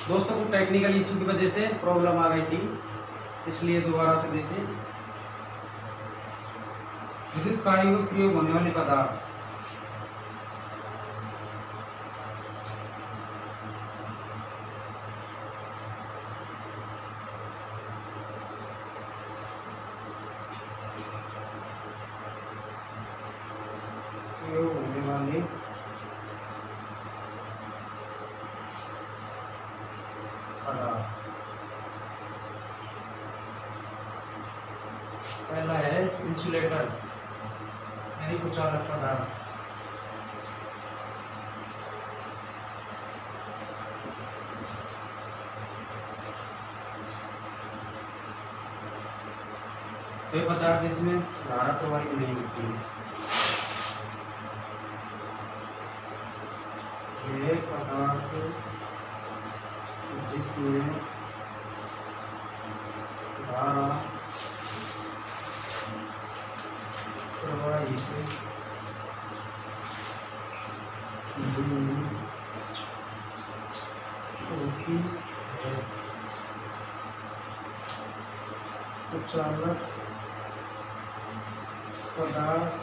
दोस्तों को technical issue की वजह से प्रॉब्लम आ गई थी, इसलिए दोबारा से देखें। विद्युत कार्य में प्रयोग होने वाले पदार्थ, प्रयोग होने वाले पदार्थ। पहला है इंसुलेटर यानी कुचालक पदार्थ। वे पदार्थ जिसमें धारा प्रवाहित नहीं होती है। ये पदार्थ जिसमें धारा प्रवाहित नहीं होती है, कुचालक पदार्थ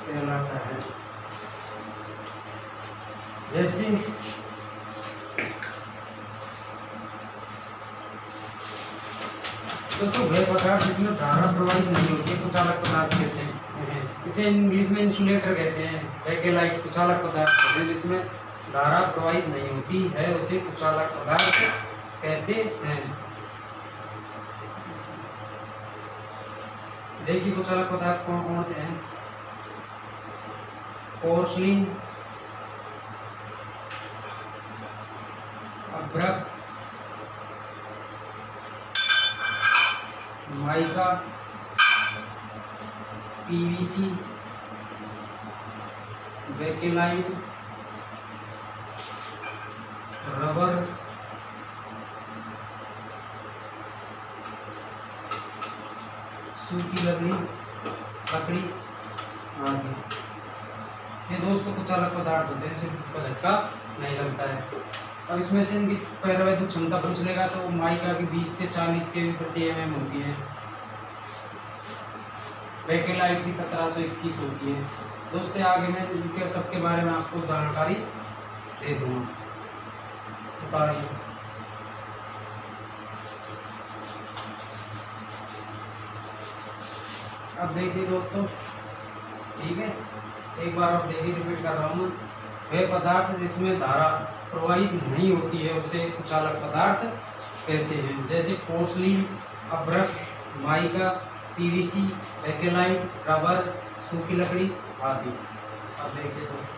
कहलाता है। जैसे दोस्तों वह पदार्थ जिसमें धारा प्रवाहित नहीं होती है कुचालक पदार्थ कहते हैं। इसे इंग्लिश में इंसुलेटर कहते हैं। बैकेलाइट कुचालक पदार्थ कहते हैं। जिसमें धारा प्रवाहित नहीं होती है उसे कुचालक पदार्थ कहते हैं। देखिए कुचालक पदार्थ कौन कौन से हैं। पोर्सलिन, अभ्रक, माइका, पीवीसी, बेकेलाइन, रबर, सूखी लकड़ी आदि। ये दोस्तों कुचालक पदार्थ होते हैं, इनसे का झटका नहीं लगता है। अब इसमें से इनकी पैरावैद्युत क्षमता पूछ लेगा तो माइका की 20 से 40 के प्रति mm होती है। बेकेलाइट की 1721 होती है। दोस्तों आगे मैं इनके सबके बारे में आपको जानकारी दे दूँगा। बताइए अब देखिए दोस्तों, ठीक है, एक बार अब देखिए, रिपीट कर रहा हूँ। वह पदार्थ जिसमें धारा प्रवाहित नहीं होती है उसे कुचालक पदार्थ कहते हैं। जैसे पोर्सलिन, अभ्रक, माइका, पीवीसी, बेकेलाइन, रबर, सूखी लकड़ी आदि। अब देखिए दोस्तों,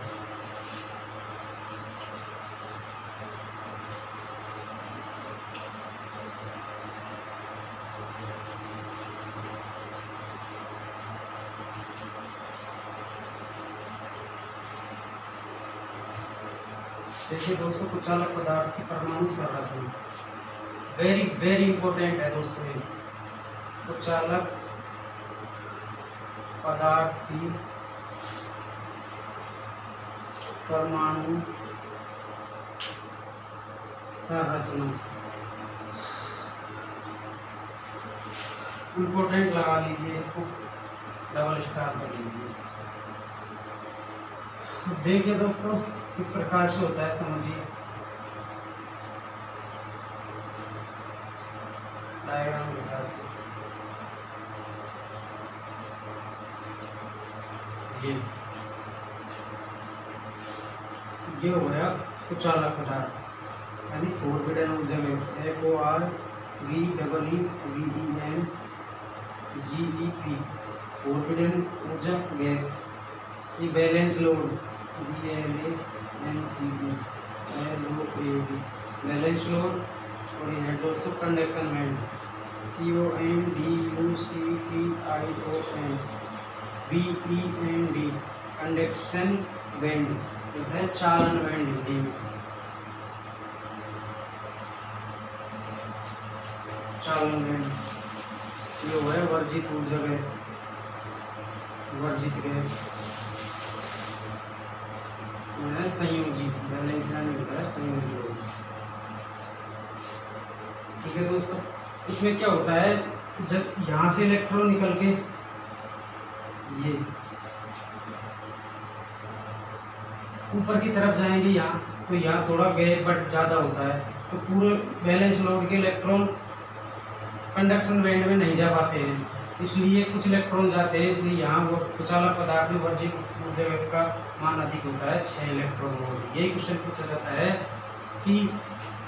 देखिए दोस्तों कुचालक पदार्थ की परमाणु संरचना वेरी वेरी इंपॉर्टेंट है दोस्तों। ये कुचालक पदार्थ की परमाणु संरचना इंपॉर्टेंट लगा लीजिए, इसको डबल स्टार कर लीजिए। देखिए दोस्तों किस प्रकार से होता है, समझिए। डायग्राम के हिसाब से ये हो गया कुचालक पदार्थ यानी फोरबिडन ऊर्जा में FORBIDDEN फोरबिडन ऊर्जा गैस। ये balance load BALANCED balance load. और ये है दोस्तों conduction band CONDUCTION BEND conduction band जो है चालन बैंड हिंदी में। चालन बैंड ये है वर्जित ऊर्जा गैस, वर्जित गैस। इसमें है संयोजी, बैलेंस नहीं होता है, संयोजी होगा। ठीक है दोस्तों, इसमें क्या होता है, जब यहाँ से इलेक्ट्रॉन निकल के ये ऊपर की तरफ जाएंगे यहाँ, तो यहाँ थोड़ा गैप बट ज़्यादा होता है, तो पूरे बैलेंस लोड के इलेक्ट्रॉन कंडक्शन बैंड में नहीं जा पाते हैं, इसलिए कुछ इलेक्ट्रॉन जाते हैं, इसलिए यहाँ वो कुचालक पदार्थ में वर्जित ऊर्जा का मान अधिक होता है, 6 इलेक्ट्रॉन वोल्ट। यही क्वेश्चन पूछा जाता है कि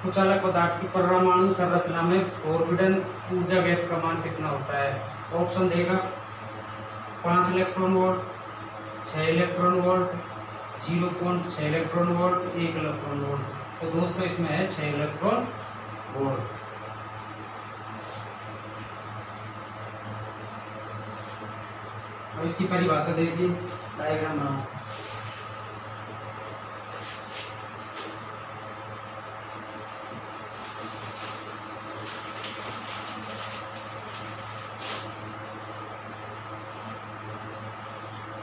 कुचालक पदार्थ की परमाणु संरचना में फॉरबिडन ऊर्जा गैप का मान कितना होता है। ऑप्शन देगा 5 electron volt, 6 electron volt, 0.6 electron volt, 1 electron volt. तो दोस्तों इसमें है 6 इलेक्ट्रॉन वोल्ट। अब इसकी परिभाषा देखिए, डायग्राम बनाओ।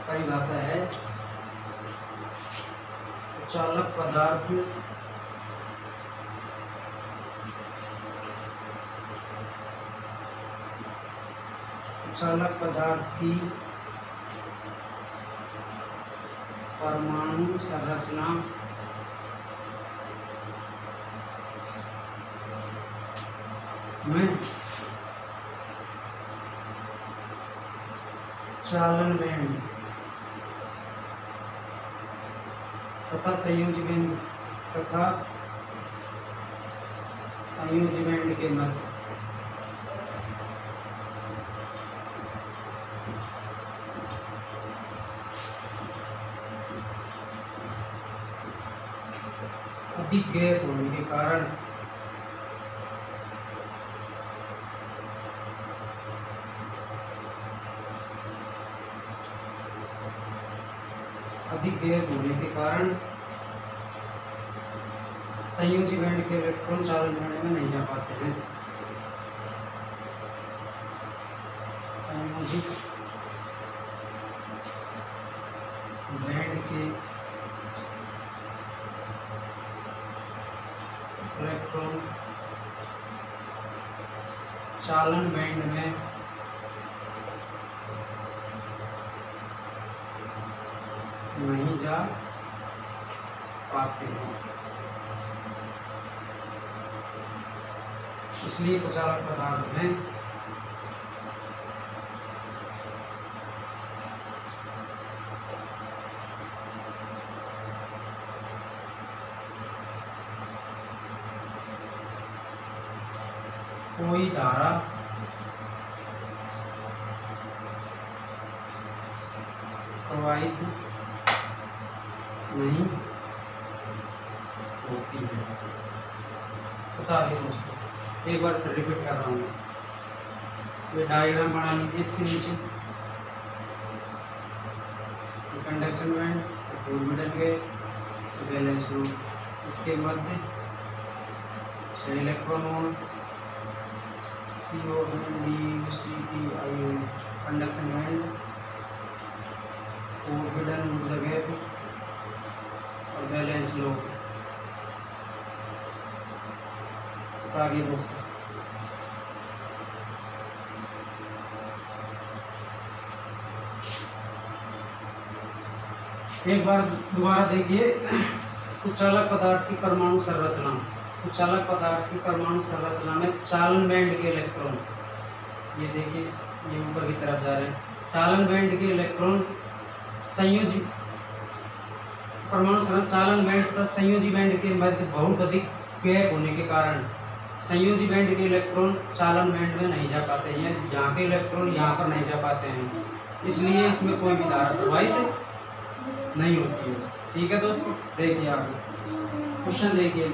परिभाषा है चालक पदार्थ चालक पदार्थ की परमाणु संरचना में चालन बैंड तथा संयोजी बैंड के मध्य अधिक गैप होने के कारण संयोजी बैंड के इलेक्ट्रॉन चालन बैंड में नहीं जा पाते हैं। संयोजी बैंड के इलेक्ट्रॉन चालन बैंड में नहीं जा पाते हैं, इसलिए कुचालक पदार्थ में कोई धारा प्रवाहित नहीं होती है। बता दें दोस्तों, एक बार रिपीट कर रहा हूँ, ये डायग्राम बना लीजिए इसके नीचे। Conduction band, forbidden gap, balance loop, इसके मध्य 6 electron volt, CONDUCTION conduction band, forbidden ऊर्जा गैप और बैलेंस लूप। आगे दोस्तों, एक बार दोबारा देखिए, कुचालक पदार्थ की परमाणु संरचना, कुचालक पदार्थ की परमाणु संरचना में चालन बैंड के इलेक्ट्रॉन, ये देखिए ये ऊपर की तरफ जा रहे हैं, चालन बैंड के इलेक्ट्रॉन संयोजी परमाणु संरचना चालन बैंड तथा संयोजी बैंड के मध्य बहुत अधिक गैप होने के कारण संयोजी बैंड के इलेक्ट्रॉन चालन बैंड में नहीं जा पाते हैं, यहाँ के इलेक्ट्रॉन यहाँ पर नहीं जा पाते हैं, इसलिए इसमें कोई भी धारा प्रवाहित नहीं होती है। ठीक है दोस्तों, देखिए आप क्वेश्चन देखिए।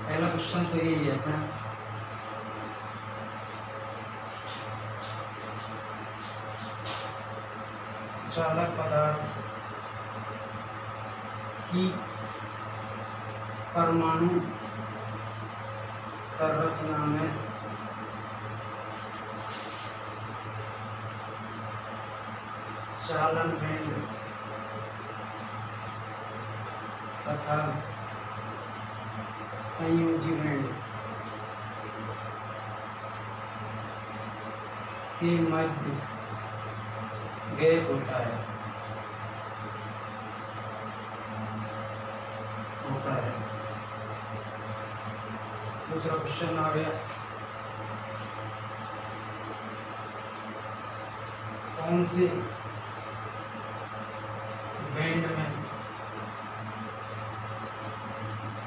पहला क्वेश्चन तो यही है अपना, कुचालक पदार्थ की परमाणु संरचना में चालन बैंड तथा संयोजी बैंड के मध्य गैप होता है दूसरा क्वेश्चन आ गया, कौन से बैंड में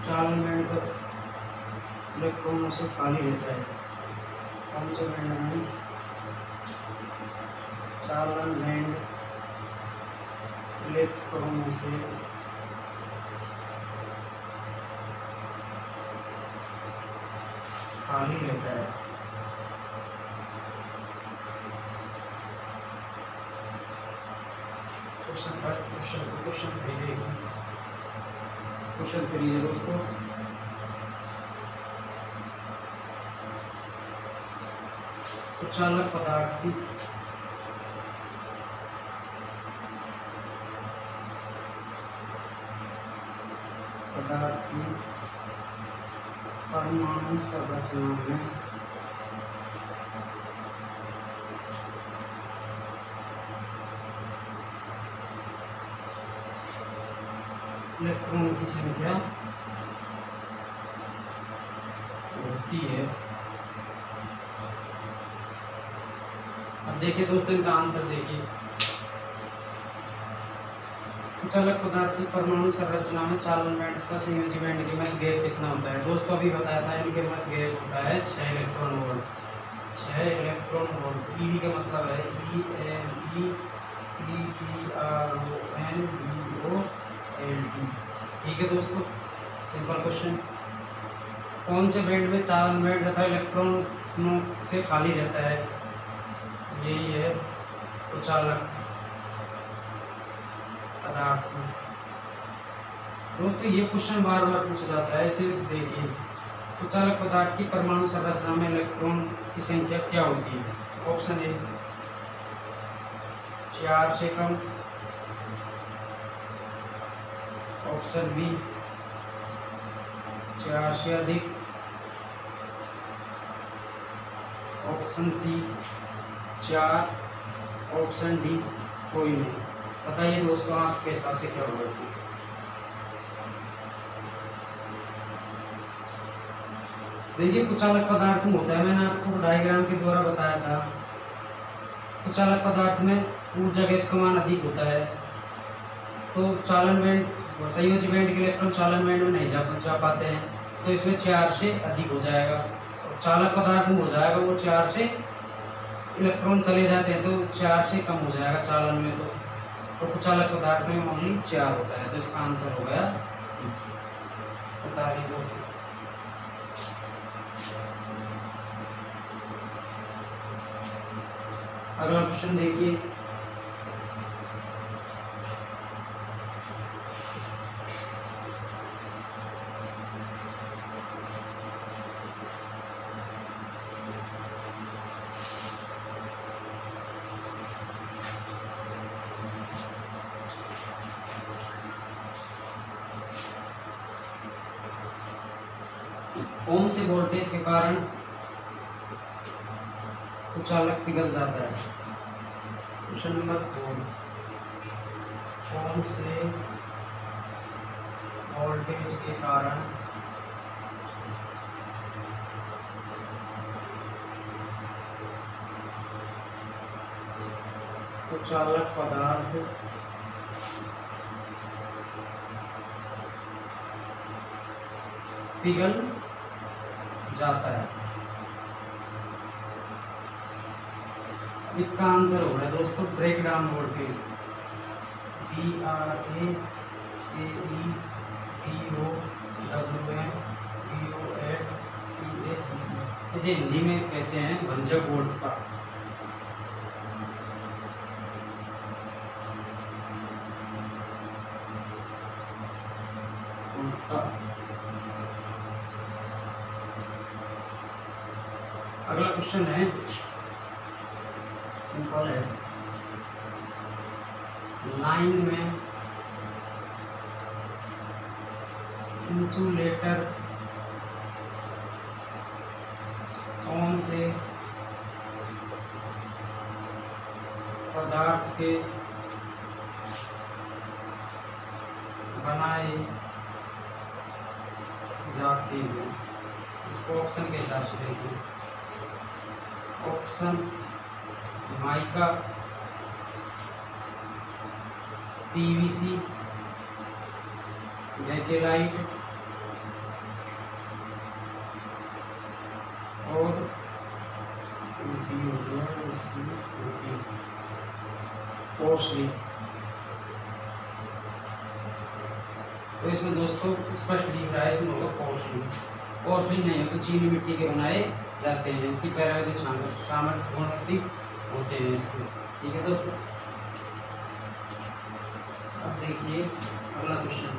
चालन बैंड का इलेक्ट्रॉनों से खाली रहता है? कौन से बैंड में चालन बैंड इलेक्ट्रॉनों से खाली रहता है? क्वेश्चन करिए दोस्तों। कुचालक पदार्थ की परमाणु संरचना में इलेक्ट्रॉन की संख्या होती है। अब देखिए दोस्तों, इनका आंसर देखिए। कुचालक पदार्थ की परमाणु संरचना में चालन बैंड का संयोजी बैंड के मध्य गैप कितना होता है? दोस्तों अभी बताया था, इनके मध्य गैप होता है 6 electron volt. 6 electron volt. EV का मतलब है EMECTRONVOLT। ठीक है दोस्तों, सिंपल क्वेश्चन। कौन से बैंड में चालन बैंड तथा इलेक्ट्रॉनों से खाली रहता है? यही है कुचालक पदार्थ में। दोस्तों ये क्वेश्चन बार बार पूछा जाता है, इसे देखिए। कुचालक पदार्थ की परमाणु संरचना में इलेक्ट्रॉन की संख्या क्या होती है? ऑप्शन ए 4 से कम, ऑप्शन बी 4 से अधिक, ऑप्शन सी 4, ऑप्शन डी कोई नहीं। बताइए दोस्तों आपके हिसाब से क्या होगा इसमें? देखिए कुचालक पदार्थ में होता है, मैंने आपको डायग्राम के द्वारा बताया था। कुचालक पदार्थ में ऊर्जा गैप का मान अधिक होता है, तो चालन बैंड संयोजी बैंड के इलेक्ट्रॉन चालन बैंड में नहीं जा पाते हैं, तो इसमें 4 से अधिक हो जाएगा। और चालक पदार्थ में हो जाएगा वो 4 से इलेक्ट्रॉन चले जाते हैं, तो 4 से कम हो जाएगा चालन में। तो कुचालक पदार्थ में ओनली 4 होता है, तो इसका आंसर हो गया सी। बताइए दोस्तों। अगला क्वेश्चन देखिए। कौन से वोल्टेज के कारण कुचालक पिघल जाता है? Question number 4। कौन से वोल्टेज के कारण कुचालक पदार्थ पिघल जाता है? इसका आंसर हो रहा है दोस्तों ब्रेक डाउन वोल्टेज। इसे हिंदी में कहते हैं भंजक वोल्ट का। उल्टा। अगला क्वेश्चन है, सिंपल है, लाइन में इंसुलेटर कौन से पदार्थ के बनाए जाते हैं? इसको ऑप्शन के हिसाब से देखिए। ऑप्शन माइका, पीवीसी, बेकेलाइट और पोर्सलिन। तो इसमें दोस्तों स्पष्ट दिख रहा है, इसमें होगा पोर्सलिन। पोर्सलिन नहीं है तो चीनी मिट्टी के बनाए जाते हैं। इसकी पैराविधिक सामर्थ्य गुण अधिक होते हैं इसके। ठीक है दोस्तों, अब देखिए अगला क्वेश्चन।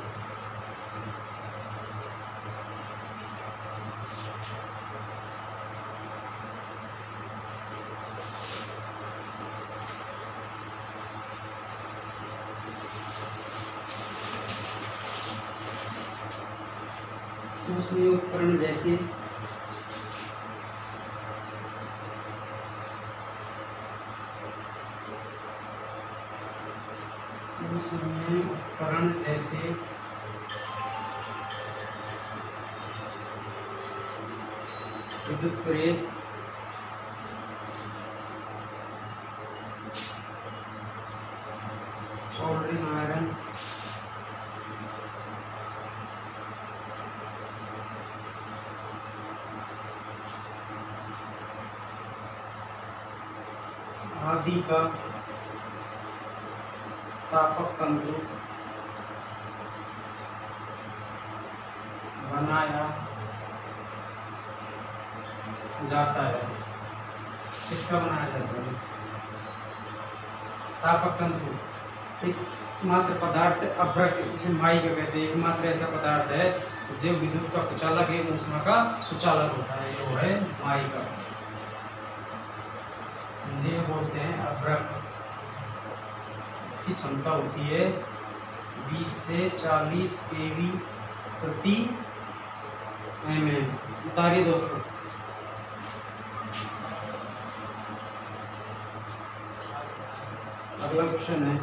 ऊष्मीय उपकरण जैसे ऊष्मीय उपकरण जैसे विद्युत प्रेस, सोल्डरिंग आयरन, आदि का तापक तंतु बनाया जाता है। किसका बनाया जाता है? तापक तंतु एकमात्र पदार्थ अभ्रक, जिसे माई का कहते हैं, एकमात्र ऐसा पदार्थ है जो विद्युत का कुचालक है, ऊष्मा का सुचालक होता है, वो है माई का। ये बोलते हैं अभ्रक। इसकी क्षमता होती है 20 से 40 केवी प्रति mm। उतारिए दोस्तों। अगला क्वेश्चन है,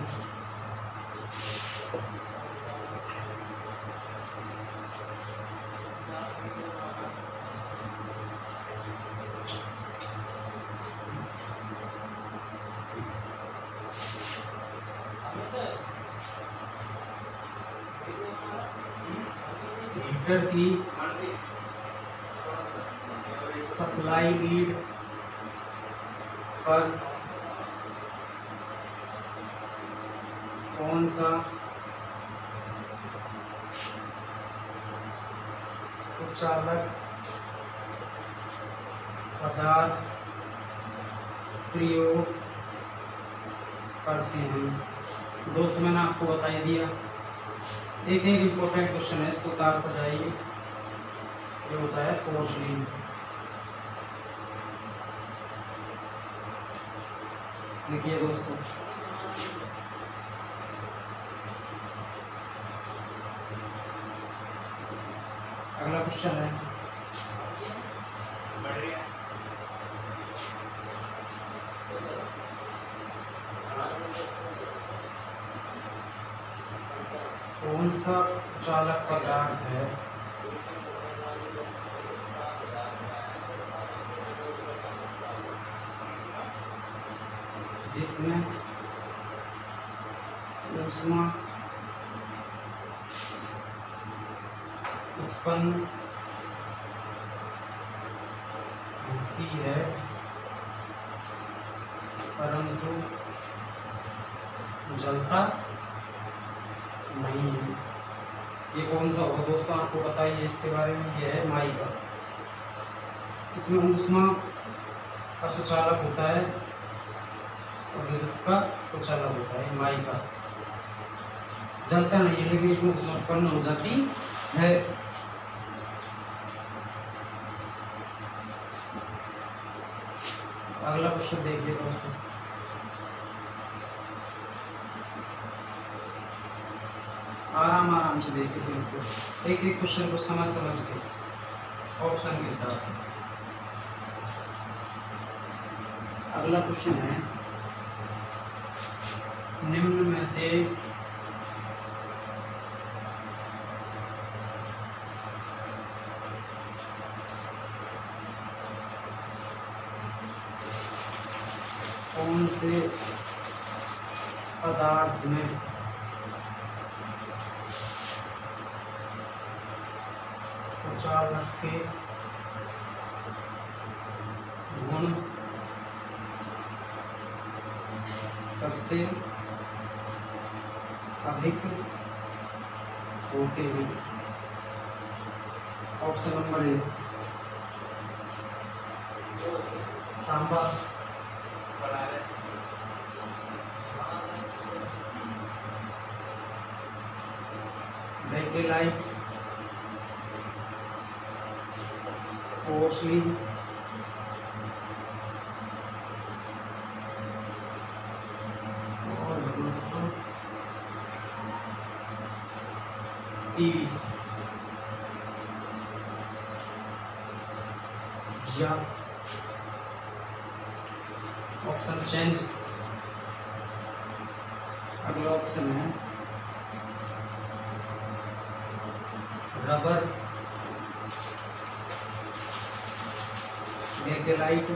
हीटर की सप्लाई लीड पर कौन सा कुचालक पदार्थ प्रयोग करते हैं? दोस्त मैंने आपको बता ही दिया। एक इम्पोर्टेंट क्वेश्चन है, इसको तार पर जाइए। ये होता है पोर्सलिन। देखिए दोस्तों, अगला क्वेश्चन है, कौन सा चालक पदार्थ है जिसमें ऊष्मा उत्पन्न होती है परंतु जलता नहीं है? ये कौन सा होगा दोस्तों, आपको बताइए इसके बारे में। ये है माई का। इसमें ऊष्मा का सुचालक होता है और विद्युत का कुचालक होता है। माई का जलता नहीं है, लेकिन इसमें ऊष्मा उत्पन्न हो जाती है। अगला क्वेश्चन देखिए दोस्तों, आराम आराम से देखिए, बिल्कुल एक एक क्वेश्चन को समझ के ऑप्शन के हिसाब से। अगला क्वेश्चन है, निम्न में से कौन से पदार्थ में कुचालक के गुण सबसे अधिक होते हैं? ऑप्शन नंबर ए तांबा, बेकेलाइट, पोर्सलिन, और पीवीसी। या ऑप्शन चेंज। अगला ऑप्शन है रबर, बेकेलाइट,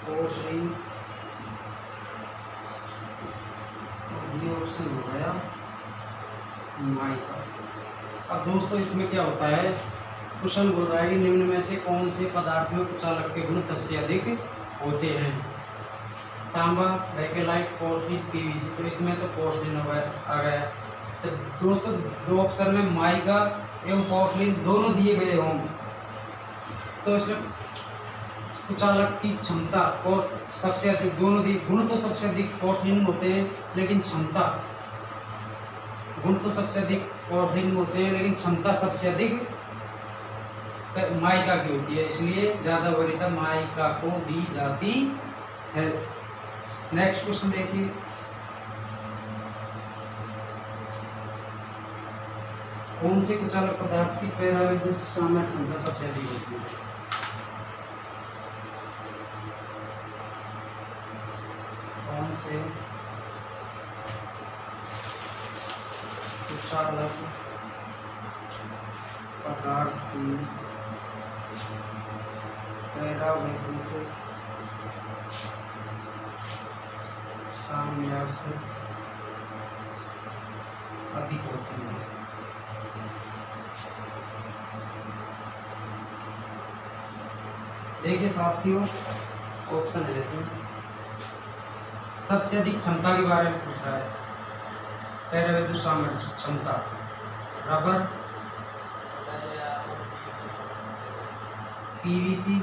पोर्सलिन, और ये ऑप्शन हो गया माइका। अब दोस्तों इसमें क्या होता है, क्वेश्चन बोल रहा है कि निम्न में से कौन से पदार्थ में कुचालक के गुण सबसे अधिक होते हैं? तांबा, बेकेलाइट, पोर्सलिन, पीवीसी। तो इसमें तो पोर्सलिन आ गया। तो दोस्तों दो ऑप्शन में माइका एवं पोर्सलिन दोनों दिए गए हों, तो इसमें कुचालक की क्षमता और सबसे अधिक दोनों दिए, गुण तो सबसे अधिक पोर्सलिन होते हैं, लेकिन क्षमता, गुण तो सबसे अधिक पोर्सलिन होते हैं, लेकिन क्षमता सबसे अधिक माइका की होती है, इसलिए ज़्यादा वरीयता माइका को दी जाती है। नेक्स्ट क्वेश्चन देखिए, कौन से कुचालक पदार्थ की पैराविद्युत सामर्थ्य क्षमता सबसे अधिक होती है? कौन से कुचालक पदार्थ की पैराविद्युत सामर्थ्य अधिक होती है? देखिए साथियों, ऑप्शन है इसमें सबसे अधिक क्षमता के बारे में पूछा है, पैराविद्युत सामर्थ्य क्षमता, रबर, पीवीसी,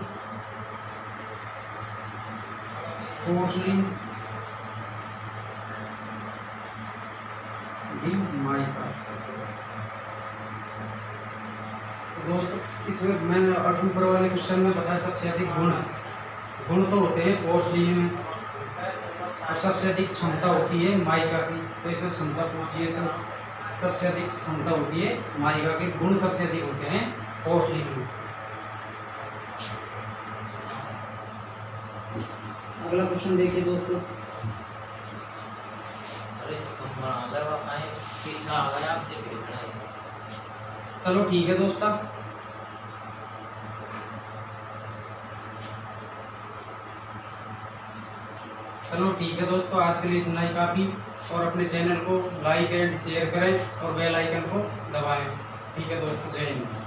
पोर्सलिन, माइका। दोस्तों इसमें मैंने 8वीं नंबर वाले क्वेश्चन में बताया सबसे अधिक गुण तो होते हैं पोर्सलिन में, और सबसे अधिक क्षमता होती है माइका की। तो इसमें क्षमता पूछिए तो सबसे अधिक क्षमता होती है माइका की, गुण सबसे अधिक होते हैं पोर्सलिन में। अगला क्वेश्चन देखिए दोस्तों, चलो ठीक है दोस्तों, आज के लिए इतना ही काफ़ी। और अपने चैनल को लाइक एंड शेयर करें और बेल आइकन को दबाएं। ठीक है दोस्तों, जय हिंद।